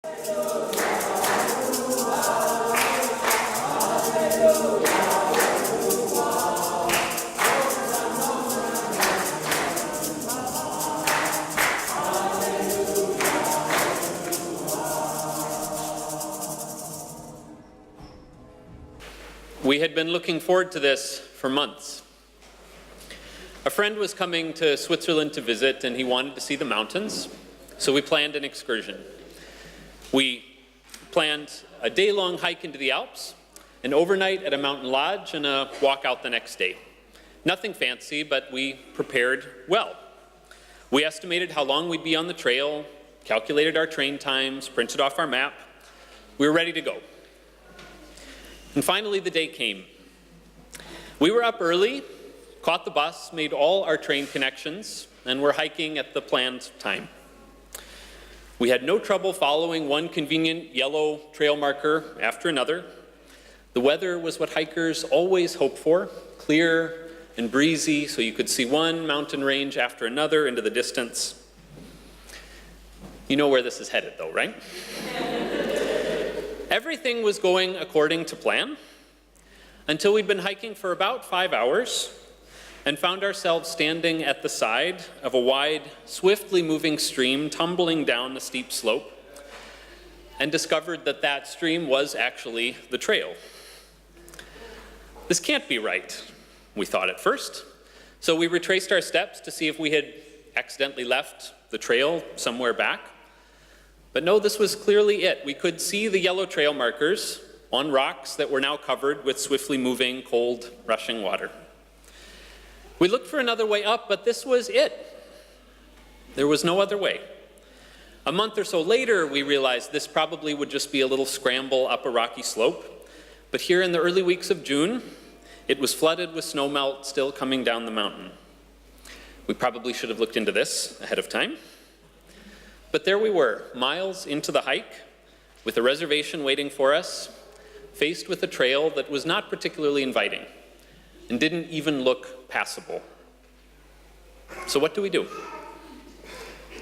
We had been looking forward to this for months. A friend was coming to Switzerland to visit, and he wanted to see the mountains, so we planned an excursion. We planned a day-long hike into the Alps, an overnight at a mountain lodge, and a walk out the next day. Nothing fancy, but we prepared well. We estimated how long we'd be on the trail, calculated our train times, printed off our map. We were ready to go. And finally, the day came. We were up early, caught the bus, made all our train connections, and were hiking at the planned time. We had no trouble following one convenient yellow trail marker after another. The weather was what hikers always hope for, clear and breezy, so you could see one mountain range after another into the distance. You know where this is headed, though, right? Everything was going according to plan until we'd been hiking for about 5 hours and found ourselves standing at the side of a wide, swiftly moving stream tumbling down a steep slope, and discovered that that stream was actually the trail. This can't be right, we thought at first, so we retraced our steps to see if we had accidentally left the trail somewhere back. But no, this was clearly it. We could see the yellow trail markers on rocks that were now covered with swiftly moving, cold, rushing water. We looked for another way up, but this was it. There was no other way. A month or so later, we realized this probably would just be a little scramble up a rocky slope. But here in the early weeks of June, it was flooded with snowmelt still coming down the mountain. We probably should have looked into this ahead of time. But there we were, miles into the hike, with a reservation waiting for us, faced with a trail that was not particularly inviting and didn't even look passable. So what do we do?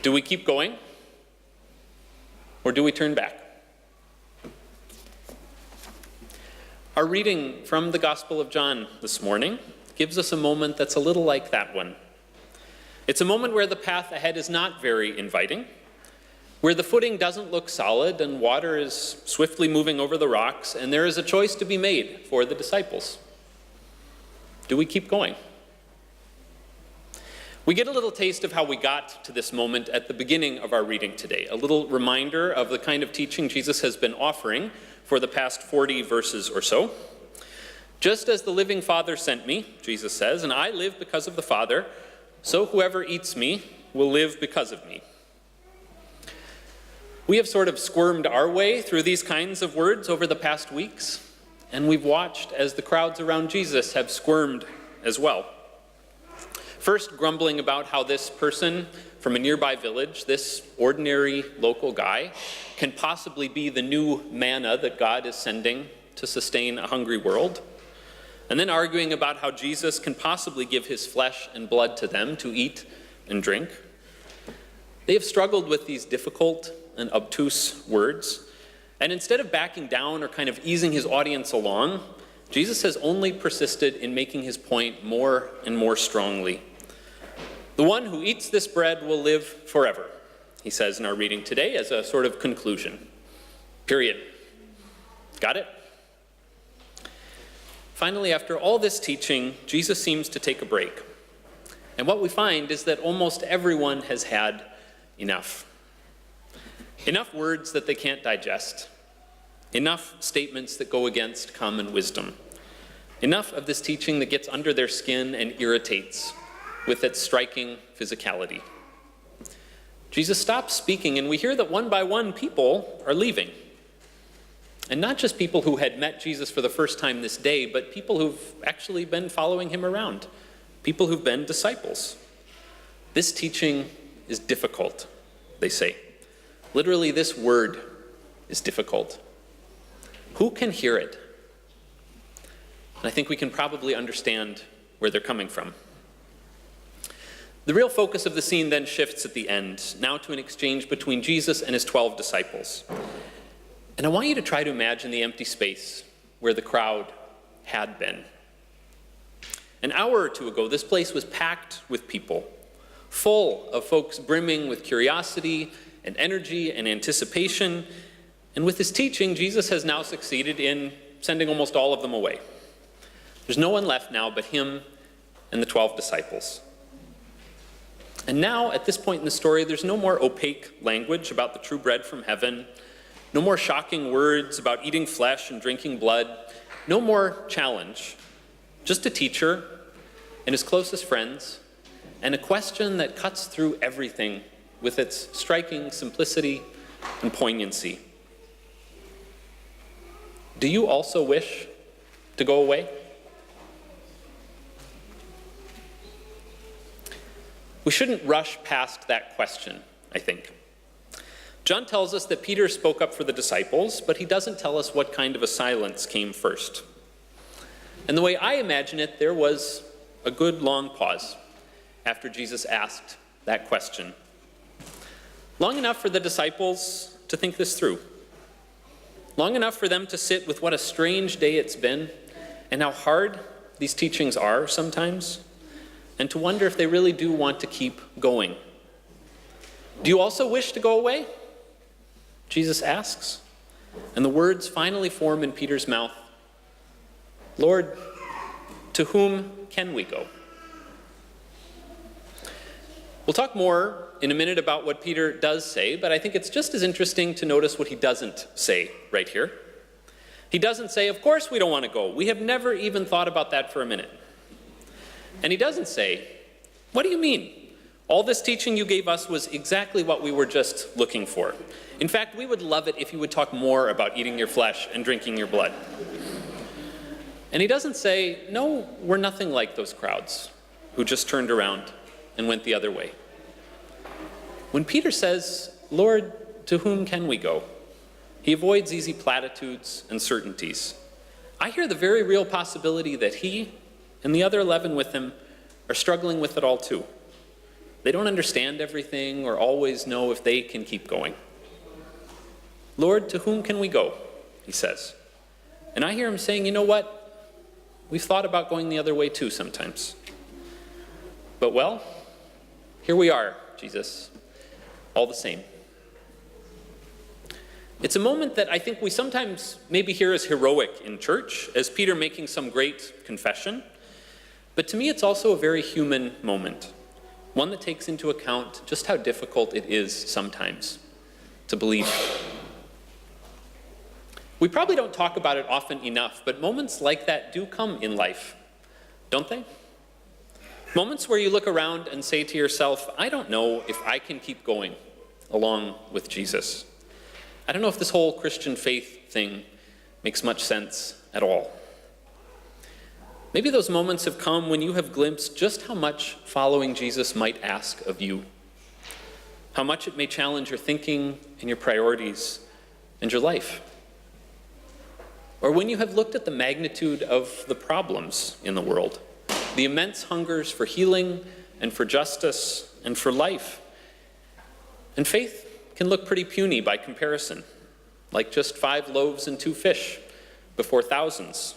Do we keep going? Or do we turn back? Our reading from the Gospel of John this morning gives us a moment that's a little like that one. It's a moment where the path ahead is not very inviting, where the footing doesn't look solid and water is swiftly moving over the rocks, and there is a choice to be made for the disciples. Do we keep going? We get a little taste of how we got to this moment at the beginning of our reading today, a little reminder of the kind of teaching Jesus has been offering for the past 40 verses or so. Just as the living Father sent me, Jesus says, and I live because of the Father, so whoever eats me will live because of me. We have sort of squirmed our way through these kinds of words over the past weeks, and we've watched as the crowds around Jesus have squirmed as well. First, grumbling about how this person from a nearby village, this ordinary local guy, can possibly be the new manna that God is sending to sustain a hungry world. And then arguing about how Jesus can possibly give his flesh and blood to them to eat and drink. They have struggled with these difficult and obtuse words, and instead of backing down or kind of easing his audience along, Jesus has only persisted in making his point more and more strongly. The one who eats this bread will live forever, he says in our reading today as a sort of conclusion. Period. Got it? Finally, after all this teaching, Jesus seems to take a break. And what we find is that almost everyone has had enough. Enough words that they can't digest. Enough statements that go against common wisdom. Enough of this teaching that gets under their skin and irritates with its striking physicality. Jesus stops speaking, and we hear that one by one people are leaving. And not just people who had met Jesus for the first time this day, but people who've actually been following him around. People who've been disciples. This teaching is difficult, they say. Literally, this word is difficult. Who can hear it? And I think we can probably understand where they're coming from. The real focus of the scene then shifts at the end, now to an exchange between Jesus and his 12 disciples. And I want you to try to imagine the empty space where the crowd had been. An hour or two ago, this place was packed with people, full of folks brimming with curiosity and energy and anticipation. And with his teaching, Jesus has now succeeded in sending almost all of them away. There's no one left now but him and the 12 disciples. And now, at this point in the story, there's no more opaque language about the true bread from heaven, no more shocking words about eating flesh and drinking blood, no more challenge, just a teacher and his closest friends, and a question that cuts through everything with its striking simplicity and poignancy. Do you also wish to go away? We shouldn't rush past that question, I think. John tells us that Peter spoke up for the disciples, but he doesn't tell us what kind of a silence came first. And the way I imagine it, there was a good long pause after Jesus asked that question. Long enough for the disciples to think this through. Long enough for them to sit with what a strange day it's been and how hard these teachings are sometimes, and to wonder if they really do want to keep going. Do you also wish to go away? Jesus asks. And the words finally form in Peter's mouth. Lord, to whom can we go? We'll talk more in a minute about what Peter does say, but I think it's just as interesting to notice what he doesn't say right here. He doesn't say, of course we don't want to go. We have never even thought about that for a minute. And he doesn't say, what do you mean? All this teaching you gave us was exactly what we were just looking for. In fact, we would love it if you would talk more about eating your flesh and drinking your blood. And he doesn't say, no, we're nothing like those crowds who just turned around and went the other way. When Peter says, Lord, to whom can we go? He avoids easy platitudes and certainties. I hear the very real possibility that he and the other 11 with him are struggling with it all too. They don't understand everything or always know if they can keep going. Lord, to whom can we go? He says. And I hear him saying, you know what? We've thought about going the other way too sometimes. But well, here we are, Jesus, all the same. It's a moment that I think we sometimes maybe hear as heroic in church, as Peter making some great confession. But to me, it's also a very human moment, one that takes into account just how difficult it is sometimes to believe. We probably don't talk about it often enough, but moments like that do come in life, don't they? Moments where you look around and say to yourself, I don't know if I can keep going along with Jesus. I don't know if this whole Christian faith thing makes much sense at all. Maybe those moments have come when you have glimpsed just how much following Jesus might ask of you, how much it may challenge your thinking and your priorities and your life. Or when you have looked at the magnitude of the problems in the world, the immense hungers for healing and for justice and for life. And faith can look pretty puny by comparison, like just 5 loaves and 2 fish before thousands.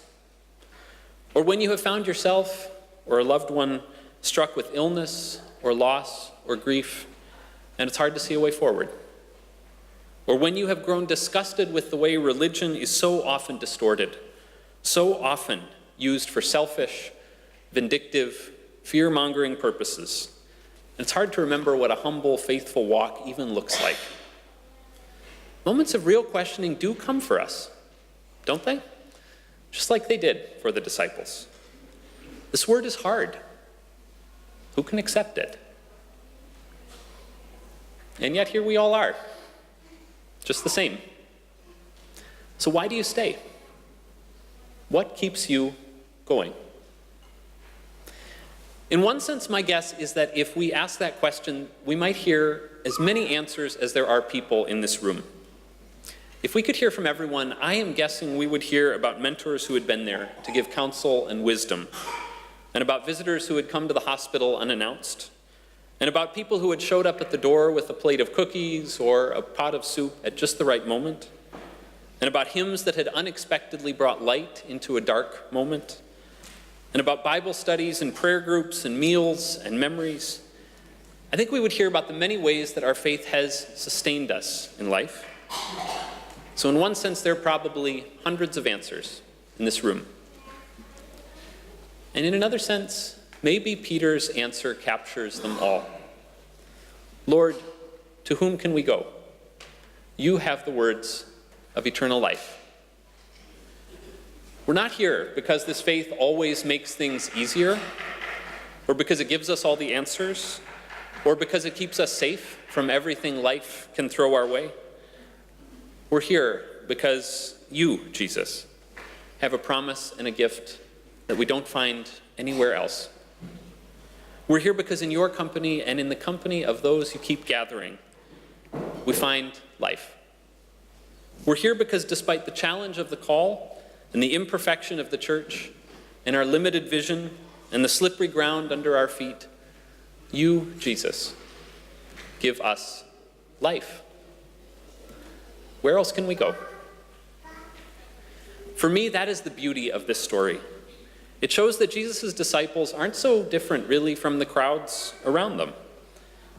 Or when you have found yourself or a loved one struck with illness or loss or grief, and it's hard to see a way forward. Or when you have grown disgusted with the way religion is so often distorted, so often used for selfish, vindictive, fear-mongering purposes. And it's hard to remember what a humble, faithful walk even looks like. Moments of real questioning do come for us, don't they? Just like they did for the disciples. This word is hard. Who can accept it? And yet here we all are, just the same. So why do you stay? What keeps you going? In one sense, my guess is that if we ask that question, we might hear as many answers as there are people in this room. If we could hear from everyone, I am guessing we would hear about mentors who had been there to give counsel and wisdom, and about visitors who had come to the hospital unannounced, and about people who had showed up at the door with a plate of cookies or a pot of soup at just the right moment, and about hymns that had unexpectedly brought light into a dark moment, and about Bible studies and prayer groups and meals and memories. I think we would hear about the many ways that our faith has sustained us in life. So in one sense, there are probably hundreds of answers in this room. And in another sense, maybe Peter's answer captures them all. Lord, to whom can we go? You have the words of eternal life. We're not here because this faith always makes things easier, or because it gives us all the answers, or because it keeps us safe from everything life can throw our way. We're here because you, Jesus, have a promise and a gift that we don't find anywhere else. We're here because in your company and in the company of those who keep gathering, we find life. We're here because despite the challenge of the call and the imperfection of the church and our limited vision and the slippery ground under our feet, you, Jesus, give us life. Where else can we go? For me, that is the beauty of this story. It shows that Jesus' disciples aren't so different, really, from the crowds around them.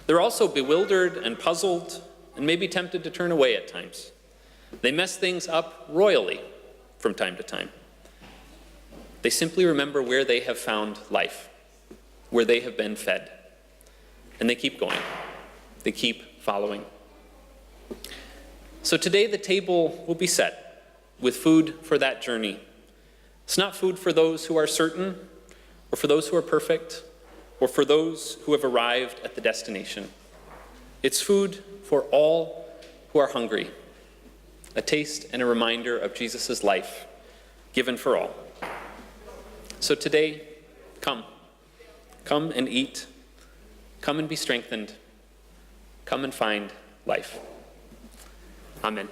They're also bewildered and puzzled and maybe tempted to turn away at times. They mess things up royally from time to time. They simply remember where they have found life, where they have been fed. And they keep going. They keep following. So today the table will be set with food for that journey. It's not food for those who are certain, or for those who are perfect, or for those who have arrived at the destination. It's food for all who are hungry, a taste and a reminder of Jesus' life given for all. So today, come. Come and eat. Come and be strengthened. Come and find life. Amen.